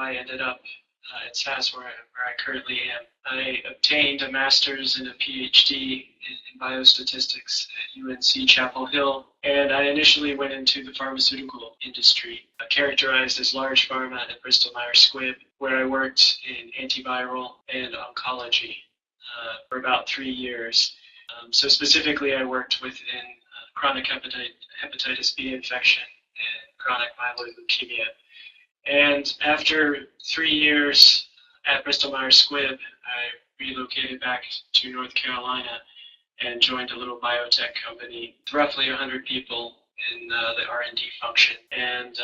I ended up at SAS where I currently am. I obtained a master's and a PhD in biostatistics at UNC Chapel Hill, and I initially went into the pharmaceutical industry, characterized as large pharma at Bristol Myers Squibb, where I worked in antiviral and oncology for about 3 years. So specifically, I worked within chronic hepatitis B infection and chronic myeloid leukemia. And after 3 years at Bristol Myers Squibb, I relocated back to North Carolina and joined a little biotech company with roughly 100 people in the R&D function. And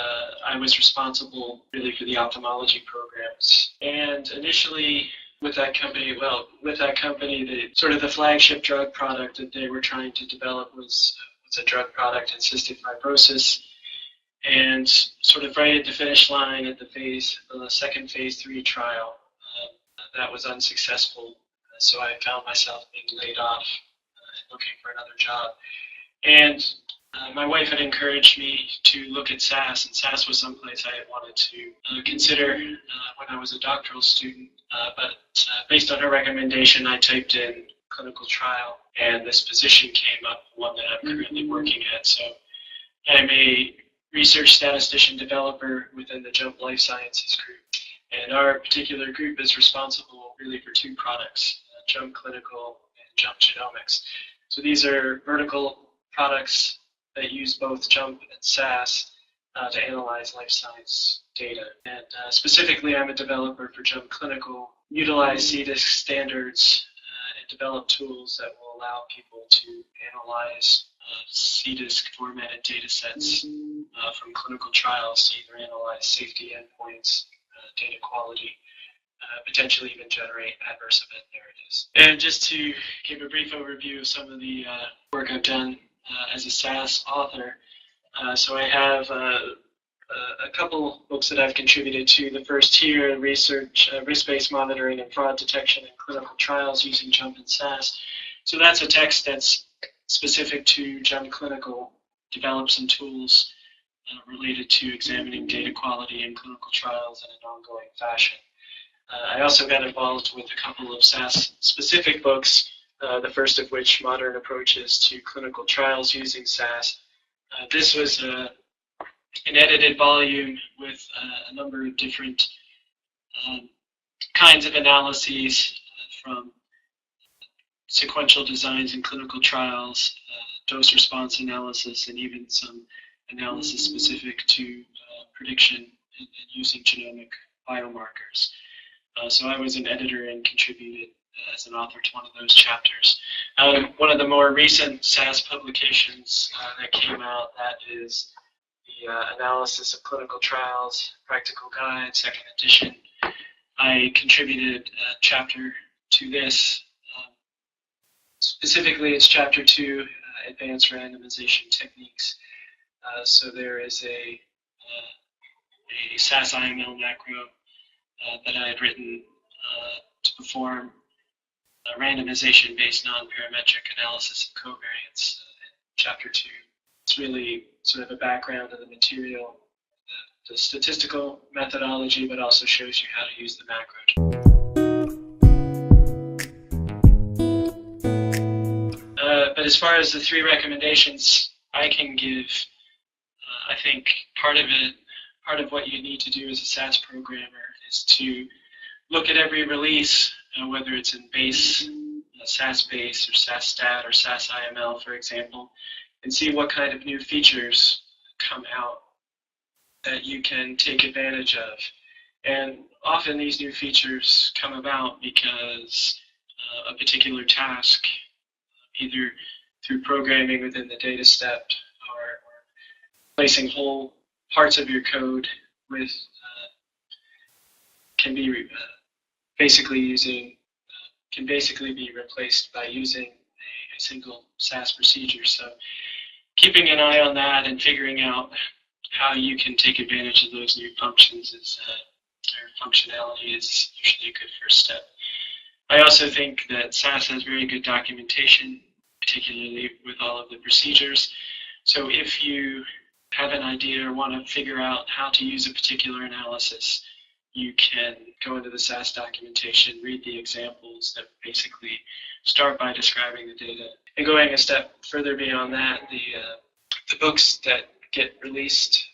I was responsible really for the ophthalmology programs. And initially with that company, the flagship drug product that they were trying to develop was a drug product in cystic fibrosis. And sort of right at the finish line at the second phase 3 trial, that was unsuccessful. So I found myself being laid off and looking for another job. And my wife had encouraged me to look at SAS, and SAS was someplace I had wanted to consider when I was a doctoral student. But based on her recommendation, I typed in clinical trial, and this position came up, one that I'm currently working at. So I'm a research statistician developer within the JUMP Life Sciences group. And our particular group is responsible really for 2 products, JUMP Clinical and JUMP Genomics. So these are vertical products that use both JUMP and SAS to analyze life science data. And specifically, I'm a developer for JUMP Clinical, utilize CDISC standards and develop tools that will allow people to analyze CDISC formatted data sets from clinical trials to either analyze safety endpoints, data quality, potentially even generate adverse event narratives. And just to give a brief overview of some of the work I've done as a SAS author, so I have a couple books that I've contributed to. The first here, research, risk-based monitoring and fraud detection in clinical trials using JUMP and SAS. So that's a text that's specific to JUMP Clinical, develop some tools related to examining data quality in clinical trials in an ongoing fashion. I also got involved with a couple of SAS-specific books, the first of which, Modern Approaches to Clinical Trials Using SAS. This was an edited volume with a number of different kinds of analyses from sequential designs in clinical trials, dose response analysis, and even some analysis specific to prediction and using genomic biomarkers. So I was an editor and contributed as an author to one of those chapters. One of the more recent SAS publications that came out, that is the Analysis of Clinical Trials, Practical Guide, 2nd edition. I contributed a chapter to this. Specifically, it's chapter 2, Advanced Randomization Techniques. So there is a SAS ILM macro that I had written to perform randomization-based non-parametric analysis of covariance in chapter 2. It's really sort of a background of the material, the statistical methodology, but also shows you how to use the macro. But as far as the 3 recommendations I can give, I think part of what you need to do as a SAS programmer is to look at every release, whether it's in BASE, SAS BASE, or SAS STAT, or SAS ILM, for example, and see what kind of new features come out that you can take advantage of. And often these new features come about because a particular task, either through programming within the data step or placing whole parts of your code with can basically be replaced by using a single SAS procedure. So keeping an eye on that and figuring out how you can take advantage of those new functions or functionality is usually a good first step. I also think that SAS has very good documentation, particularly with all of the procedures. So if you have an idea or want to figure out how to use a particular analysis, you can go into the SAS documentation, read the examples that basically start by describing the data. And going a step further beyond that, the books that get released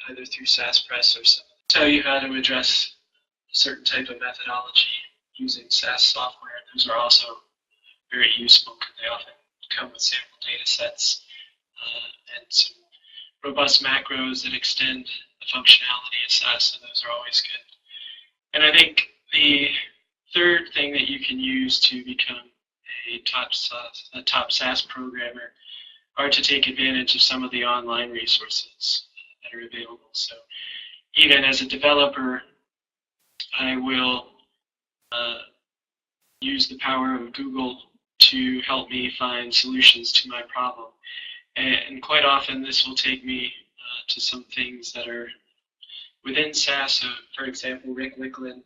either through SAS Press or some tell you how to address a certain type of methodology using SAS software. Those are also very useful because they often come with sample data sets and some robust macros that extend the functionality of SAS, so those are always good. And I think the third thing that you can use to become a top SAS programmer are to take advantage of some of the online resources that are available. So even as a developer, I will use the power of Google to help me find solutions to my problem. And quite often this will take me to some things that are within SAS. So for example, Rick Wicklund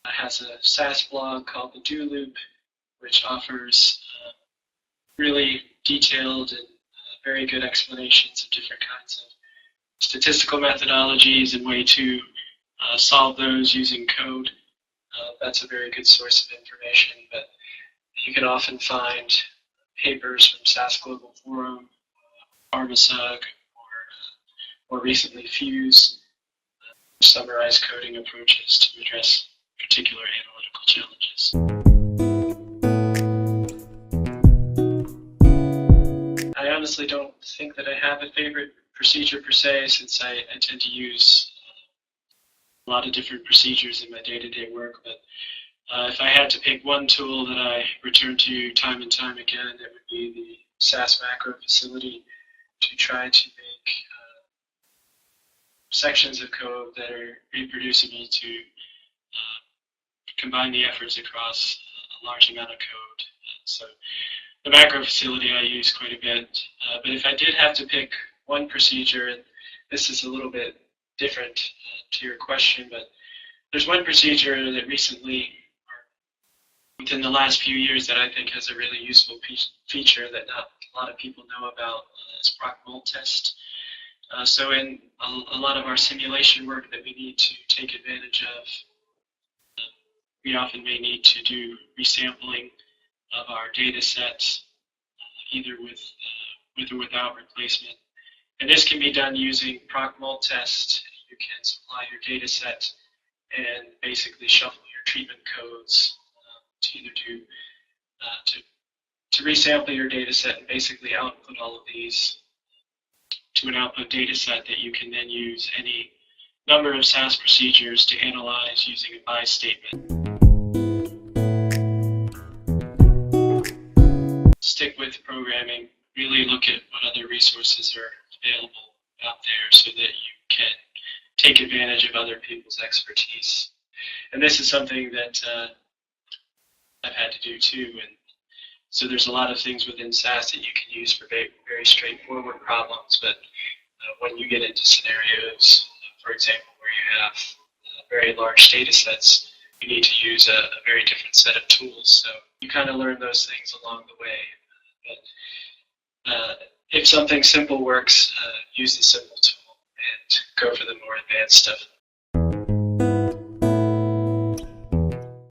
has a SAS blog called The Do Loop, which offers really detailed and very good explanations of different kinds of statistical methodologies and way to solve those using code. That's a very good source of information, but you can often find papers from SAS Global Forum, PharmaSug, or recently Fuse, summarize coding approaches to address particular analytical challenges. I honestly don't think that I have a favorite procedure per se, since I tend to use a lot of different procedures in my day-to-day work, but if I had to pick one tool that I return to time and time again, it would be the SAS macro facility to try to make sections of code that are reproducible to combine the efforts across a large amount of code. So the macro facility I use quite a bit, but if I did have to pick one procedure, and this is a little bit different to your question, but there's one procedure that recently, or within the last few years, that I think has a really useful feature that not a lot of people know about. Is proc-mul test. So in a lot of our simulation work that we need to take advantage of, we often may need to do resampling of our data sets, either with or without replacement. And this can be done using proc-mul test. You can supply your data set and basically shuffle your treatment codes to either do to resample your data set and basically output all of these to an output data set that you can then use any number of SAS procedures to analyze using a BASE statement. Stick with programming, really look at what other resources are available out there so that you can take advantage of other people's expertise. And this is something that I've had to do too. And so there's a lot of things within SAS that you can use for very, very straightforward problems, but when you get into scenarios, for example, where you have very large data sets, you need to use a very different set of tools. So you kind of learn those things along the way. But if something simple works, use the simple tool and go for the more advanced stuff.